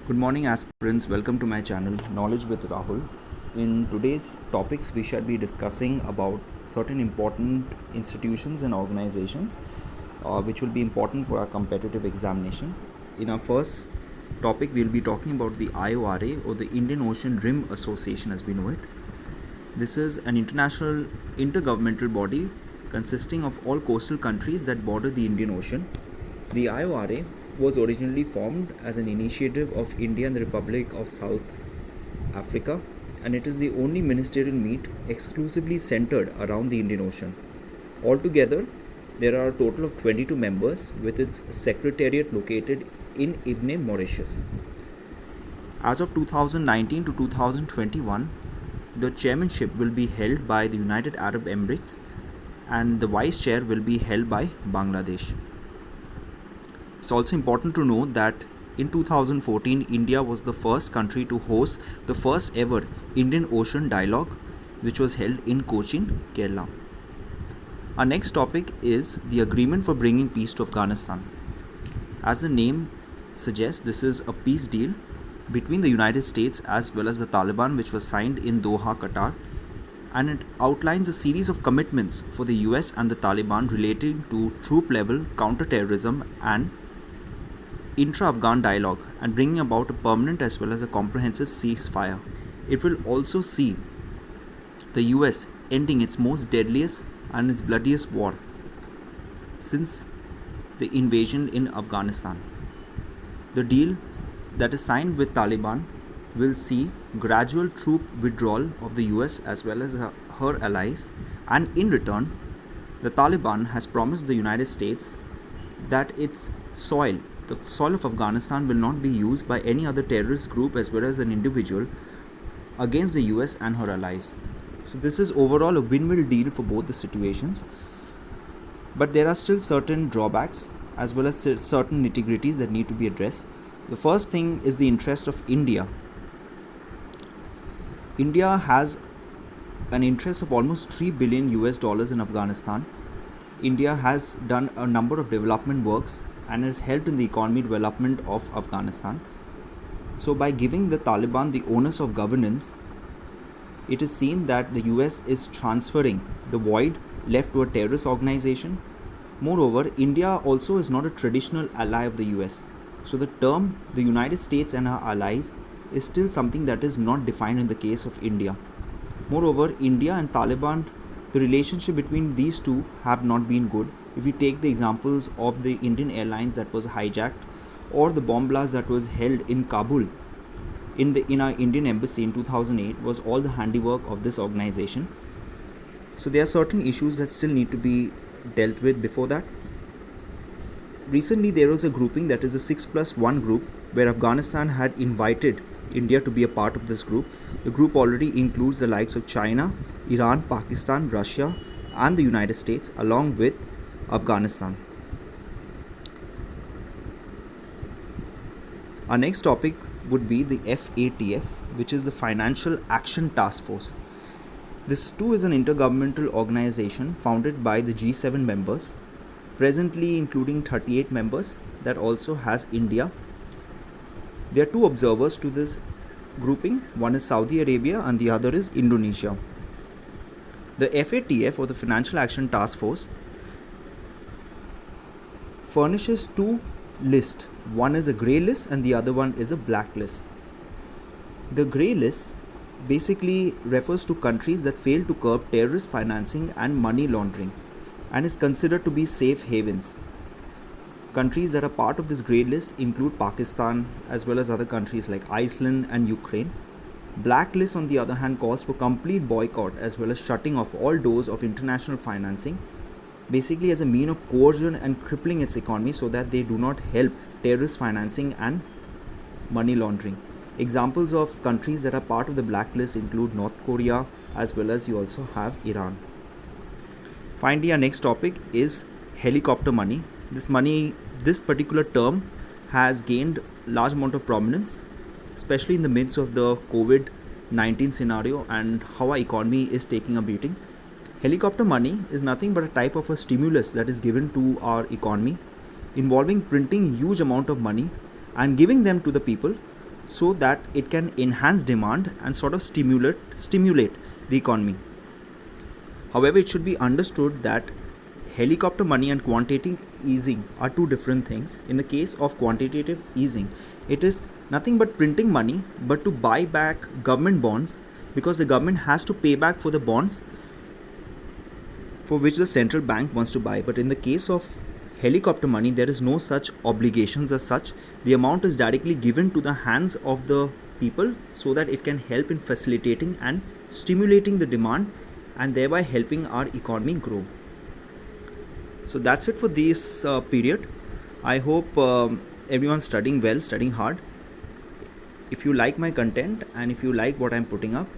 Good morning, aspirants. Welcome to my channel, Knowledge with Rahul. In today's topics, we shall be discussing about certain important institutions and organizations which will be important for our competitive examination. In our first topic, we'll be talking about the IORA, or the Indian Ocean Rim Association as we know it. This is an international intergovernmental body consisting of all coastal countries that border the Indian Ocean. The IORA was originally formed as an initiative of India and the Republic of South Africa, and it is the only ministerial meet exclusively centered around the Indian Ocean. Altogether, there are a total of 22 members, with its secretariat located in Ibn Mauritius. As of 2019 to 2021, the chairmanship will be held by the United Arab Emirates and the vice chair will be held by Bangladesh. It's also important to note that in 2014, India was the first country to host the first ever Indian Ocean Dialogue, which was held in Cochin, Kerala. Our next topic is the agreement for bringing peace to Afghanistan. As the name suggests, this is a peace deal between the United States as well as the Taliban, which was signed in Doha, Qatar, and it outlines a series of commitments for the US and the Taliban relating to troop level counter-terrorism and intra-Afghan dialogue, and bringing about a permanent as well as a comprehensive ceasefire. It will also see the US ending its most deadliest and its bloodiest war since the invasion in Afghanistan. The deal that is signed with Taliban will see gradual troop withdrawal of the US as well as her allies, and in return, the Taliban has promised the United States that its soil, the soil of Afghanistan, will not be used by any other terrorist group as well as an individual against the US and her allies. So this is overall a win-win deal for both the situations. But there are still certain drawbacks as well as certain nitty-gritties that need to be addressed. The first thing is the interest of India. India has an interest of almost $3 billion in Afghanistan. India has done a number of development works and has helped in the economy development of Afghanistan. So by giving the Taliban the onus of governance, it is seen that the US is transferring the void left to a terrorist organization. Moreover, India also is not a traditional ally of the US. So the term the United States and our allies is still something that is not defined in the case of India. Moreover, India and Taliban, the relationship between these two have not been good. If we take the examples of the Indian Airlines that was hijacked, or the bomb blast that was held in Kabul in our Indian embassy in 2008, was all the handiwork of this organization. So there are certain issues that still need to be dealt with before that. Recently, there was a grouping that is the 6+1 group, where Afghanistan had invited India to be a part of this group. The group already includes the likes of China, Iran, Pakistan, Russia, and the United States, along with Afghanistan. Our next topic would be the FATF, which is the Financial Action Task Force. This too is an intergovernmental organization founded by the G7 members, presently including 38 members, that also has India. There are two observers to this grouping. One is Saudi Arabia and the other is Indonesia. The FATF, or the Financial Action Task Force, furnishes two lists. One is a grey list and the other one is a black list. The grey list basically refers to countries that fail to curb terrorist financing and money laundering and is considered to be safe havens. Countries that are part of this grey list include Pakistan as well as other countries like Iceland and Ukraine. Black list, on the other hand, calls for complete boycott as well as shutting off all doors of international financing, basically as a mean of coercion and crippling its economy so that they do not help terrorist financing and money laundering. Examples of countries that are part of the blacklist include North Korea as well as you also have Iran. Finally, our next topic is helicopter money. This particular term has gained large amount of prominence, especially in the midst of the COVID-19 scenario and how our economy is taking a beating. Helicopter money is nothing but a type of a stimulus that is given to our economy, involving printing huge amount of money and giving them to the people so that it can enhance demand and sort of stimulate the economy. However, it should be understood that helicopter money and quantitative easing are two different things. In the case of quantitative easing, it is nothing but printing money but to buy back government bonds, because the government has to pay back for the bonds for which the central bank wants to buy. But in the case of helicopter money, there is no such obligations as such. The amount is directly given to the hands of the people so that it can help in facilitating and stimulating the demand and thereby helping our economy grow. So that's it for this period. I hope everyone's studying well, studying hard. If you like my content and if you like what I'm putting up,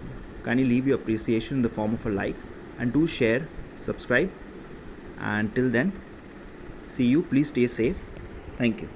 kindly leave your appreciation in the form of a like, and do share, subscribe. And till then, see you. Please stay safe. Thank you.